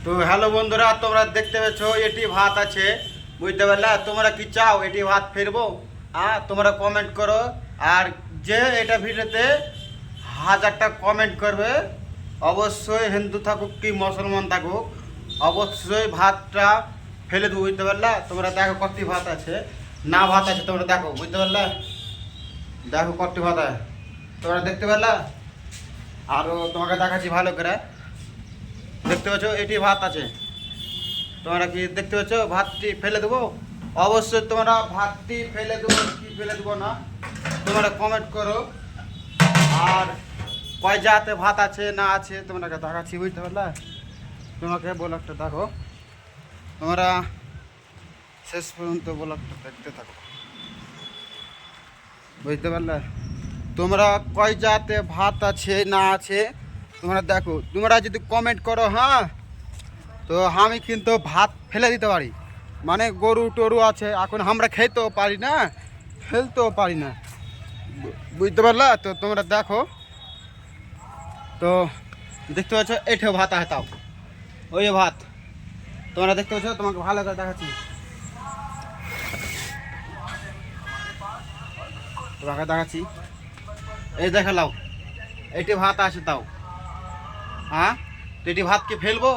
তো হ্যালো বন্ধুরা, তোমরা দেখতে পেয়েছ এটি ভাত আছে, বুঝতে পারলে? তোমরা কি চাও এটি ভাত ফেরবো? তোমরা কমেন্ট করো। আর যে এটা ভিডিওতে 1000টা কমেন্ট করবে, অবশ্যই হিন্দু থাকুক কি মুসলমান থাকুক, অবশ্যই ভাতটা ফেলে দেবো, বুঝতে পারলে? তোমরা দেখো কতটি ভাত আছে, না ভাত আছে তোমরা দেখো, বুঝতে পারলে? দেখো কতটি ভাত আছে তোমরা দেখতে পারলে। আরও তোমাকে দেখাচ্ছি ভালো করে, দেখতে পাচ্ছ এটি ভাত আছে, তোমরা কি দেখতে পাচ্ছ? ভাতটি ফেলে দেবো? অবশ্যই তোমরা ভাতটি ফেলে দেবো কি ফেলে দেবো না তোমরা কমেন্ট করো। আর কয় জাতে ভাত আছে না আছে তোমাকে দেখাচ্ছি, বুঝতে পারলে? তোমাকে ব্লগটা দেখো, তোমরা শেষ পর্যন্ত ব্লগটা দেখতে থাকো, বুঝতে পারলে? তোমরা কয় জাতে ভাত আছে না আছে তোমরা দেখো, তোমরা যদি কমেন্ট করো তো আমি কিন্তু ভাত ফেলে দিতে পারি। মানে গরু টরু আছে, এখন আমরা খেতেও পারি না, ফেলতেও পারি না, বুঝতে পারলা? তো তোমরা দেখো, তো দেখতে পাচ্ছ এঠেও ভাত আছে, তাও ওই ভাত তোমরা দেখতে পাচ্ছ, তোমাকে ভালো করে দেখাচ্ছি, তোমাকে দেখাচ্ছি, এই দেখালাও এটি ভাত আছে, তাও তো এটি ভাত কি ফেলবো?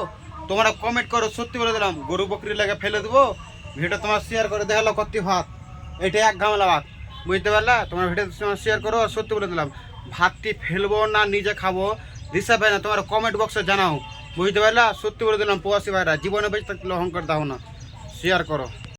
তোমরা কমেন্ট করো, সত্যি বলে দিলাম গরু বকরি লাগে ফেলে দেবো। ভিডিও তোমার শেয়ার করে দেখালো কত ভাত, এটা এক গামলা ভাত, বুঝতে পারলা? তোমার ভিডিও তোমার শেয়ার করো, আর সত্যি বলে দিলাম ভাতটি ফেলবো না নিজে খাবো হিসাবে না, তোমার কমেন্ট বক্সে জানাও, বুঝতে পারলা? সত্যি বলে দিলাম প্রবাসী ভাইরা, জীবনে বেঁচে থাকলে অহংকার দাও না, শেয়ার করো।